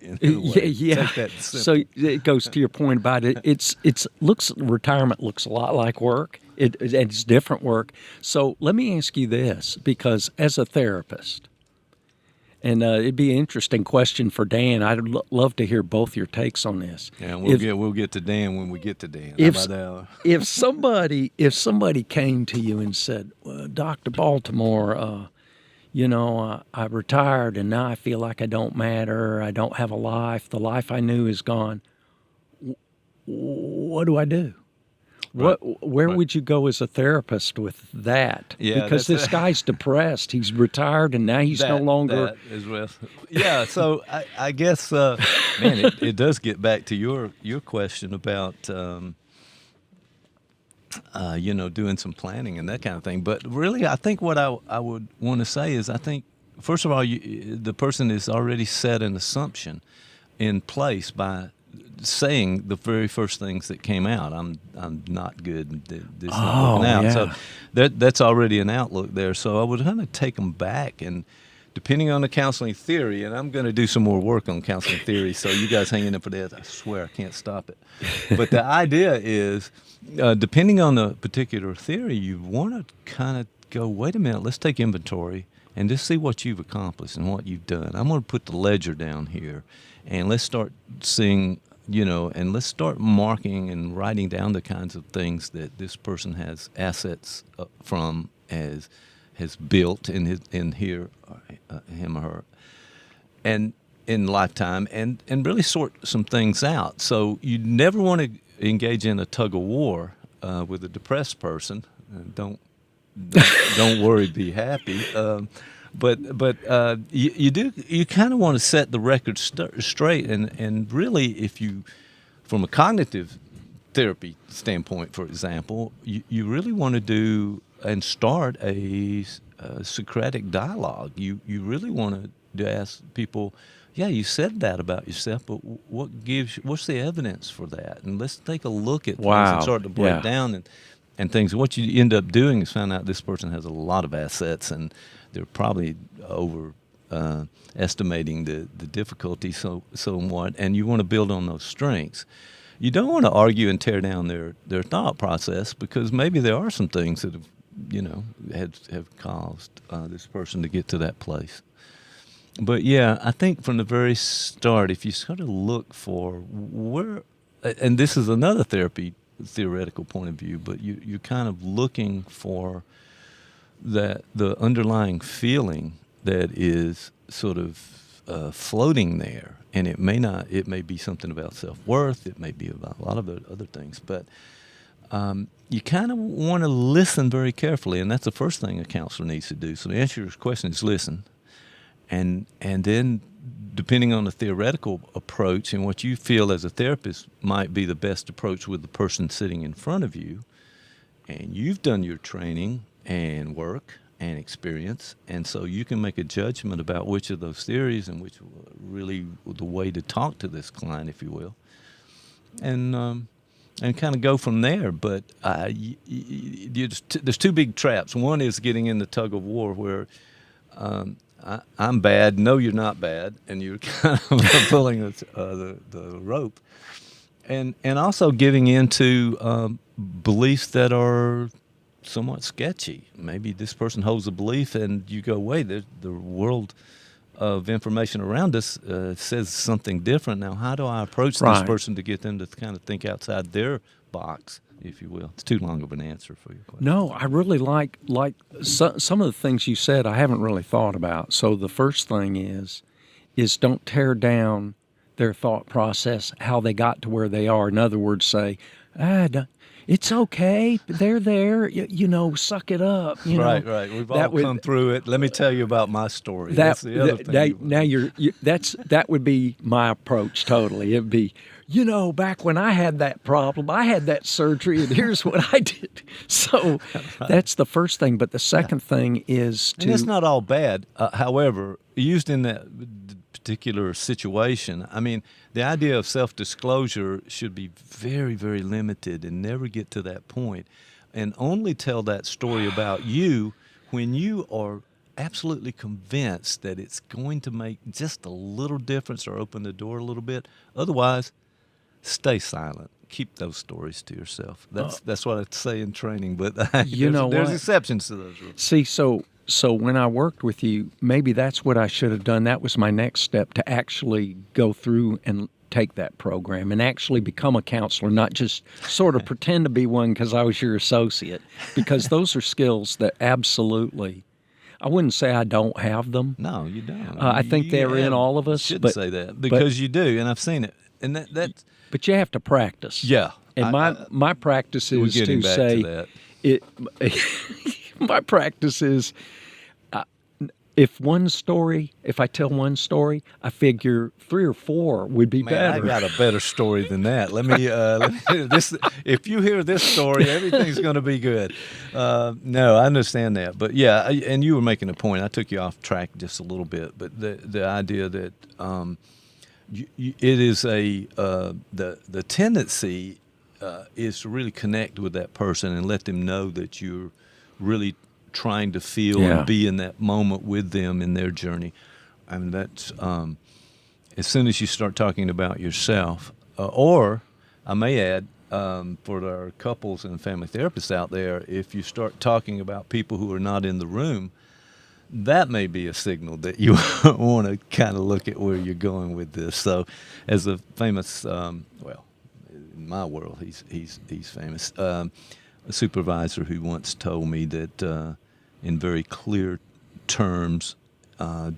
in a way. Yeah. Take that So simple. it goes to your point about it. Retirement looks a lot like work. It's different work. So let me ask you this, because as a therapist, and it'd be an interesting question for Dan. I'd love to hear both your takes on this. Yeah, If we'll get to Dan when we get to Dan. How if about that? if somebody came to you and said, well, Dr. Baltimore, I retired and now I feel like I don't matter. I don't have a life. The life I knew is gone. What do I do? Right. Where Right. would you go as a therapist with that? Yeah, Because this guy's depressed. He's retired and now he's no longer. That as well. Yeah, so I guess, man, it does get back to your question about, doing some planning and that kind of thing. But really, I think what I would want to say is, I think, first of all, the person has already set an assumption in place by saying the very first things that came out. I'm not good. This is not working out. Yeah. So that's already an outlook there. So I would kind of take them back, and depending on the counseling theory, and I'm going to do some more work on counseling theory. So you guys hang in there for that. I swear I can't stop it. But the idea is, depending on the particular theory, you want to kind of go, wait a minute, let's take inventory and just see what you've accomplished and what you've done. I'm going to put the ledger down here, and let's start seeing, and let's start marking and writing down the kinds of things that this person has assets from, has built in him or her, and in lifetime, and really sort some things out. So you never want to engage in a tug of war with a depressed person. Don't worry, be happy. But you kind of want to set the record straight, and really, if you, from a cognitive therapy standpoint, for example, you really want to do and start a Socratic dialogue. You really want to ask people, yeah, you said that about yourself, but what's the evidence for that? And let's take a look at things and start to break down and things. What you end up doing is find out this person has a lot of assets, and they're probably estimating the difficulty somewhat, and you want to build on those strengths. You don't want to argue and tear down their thought process, because maybe there are some things that have caused this person to get to that place. But yeah, I think from the very start, if you sort of look for where, and this is another theoretical point of view, but you're kind of looking for the underlying feeling that is sort of floating there, and it may be something about self-worth, it may be about a lot of other things, but you kind of want to listen very carefully, and that's the first thing a counselor needs to do. So the answer to your question is listen, and then depending on the theoretical approach and what you feel as a therapist might be the best approach with the person sitting in front of you, and you've done your training and work and experience, and so you can make a judgment about which of those theories and which really the way to talk to this client, if you will, and kind of go from there. But there's two big traps. One is getting in the tug of war where I'm bad, no, you're not bad, and you're kind of pulling the rope, and also giving into beliefs that are somewhat sketchy. Maybe this person holds a belief, and you go, wait, the world of information around us says something different. Now, how do I approach this person to get them to kind of think outside their box, if you will? It's too long of an answer for your question. No, I really like some of the things you said I haven't really thought about. So the first thing is don't tear down their thought process, how they got to where they are. In other words, say, it's okay, they're there, suck it up. Right. We've all come through it. Let me tell you about my story. That's the other thing. That would be my approach totally. It'd be, back when I had that problem, I had that surgery, and here's what I did. So that's the first thing. But the second thing is and it's not all bad. However, used in that particular situation, I mean, the idea of self-disclosure should be very, very limited and never get to that point, and only tell that story about you when you are absolutely convinced that it's going to make just a little difference or open the door a little bit. Otherwise, stay silent. Keep those stories to yourself. That's what I'd say in training, but You know there's what? exceptions to those rules. See, so when I worked with you, maybe that's what I should have done. That was my next step, to actually go through and take that program and actually become a counselor, not just sort of pretend to be one because I was your associate. Because those are skills that absolutely, I wouldn't say I don't have them. No, you don't. I think they're in all of us. Shouldn't say that because you do, and I've seen it. And that but you have to practice. yeah. And my practice We're is getting to back say to that. it. My practice is, if I tell one story, I figure 3 or 4 would be Man, better. I got a better story than that. Let me hear this. If you hear this story, everything's going to be good. No, I understand that, but yeah, and you were making a point. I took you off track just a little bit, but the idea that it is the tendency is to really connect with that person and let them know that you're really trying to feel and be in that moment with them in their journey. I mean, that's as soon as you start talking about yourself, or I may add, for our couples and family therapists out there, if you start talking about people who are not in the room, that may be a signal that you want to kind of look at where you're going with this. So, as a famous, well, in my world, he's famous. A supervisor who once told me that, in very clear terms,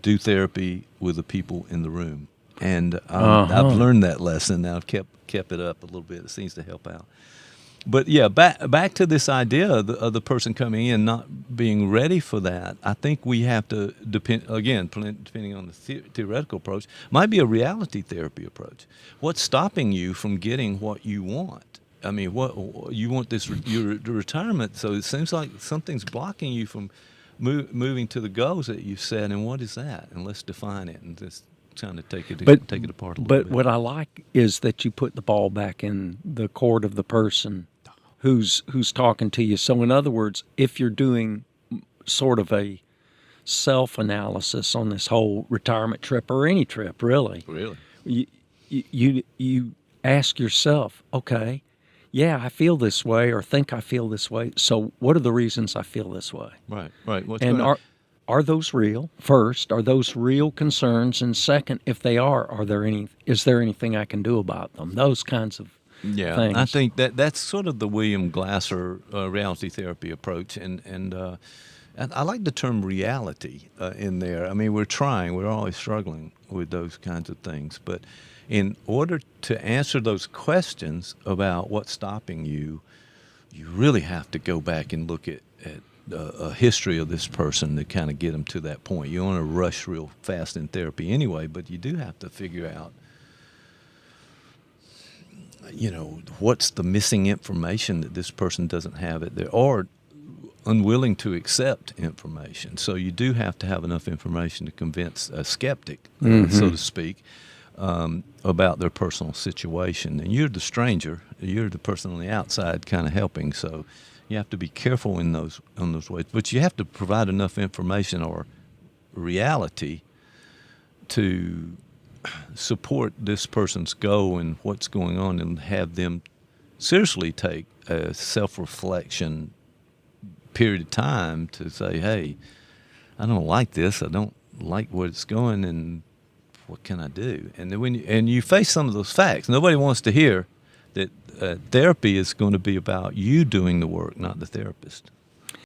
do therapy with the people in the room, and I've learned that lesson. Now I've kept it up a little bit. It seems to help out. But yeah, back to this idea of the person coming in not being ready for that. I think we have to depending on the theoretical approach, might be a reality therapy approach. What's stopping you from getting what you want? I mean, what you want your retirement? So it seems like something's blocking you from moving to the goals that you set. And what is that? And let's define it and just kind of take it apart a little bit. But what I like is that you put the ball back in the court of the person who's talking to you. So in other words, if you're doing sort of a self-analysis on this whole retirement trip or any trip, really, you ask yourself, okay, yeah, I feel this way or think I feel this way. So what are the reasons I feel this way? Right. Are those real? First, are those real concerns? And second, if they are is there anything I can do about them? Those kinds of things. I think that's sort of the William Glasser reality therapy approach, and I like the term reality in there. I mean, we're always struggling with those kinds of things, but in order to answer those questions about what's stopping you, you really have to go back and look at a history of this person to kind of get them to that point. You don't want to rush real fast in therapy anyway, but you do have to figure out, what's the missing information that this person doesn't have it there, or unwilling to accept information. So you do have to have enough information to convince a skeptic, so to speak, about their personal situation. And you're the stranger. You're the person on the outside kind of helping. So you have to be careful in those ways. But you have to provide enough information or reality to support this person's goal and what's going on, and have them seriously take a self-reflection period of time to say, hey, I don't like this. I don't like where it's going, and what can I do? And then when you face some of those facts, nobody wants to hear that therapy is going to be about you doing the work, not the therapist.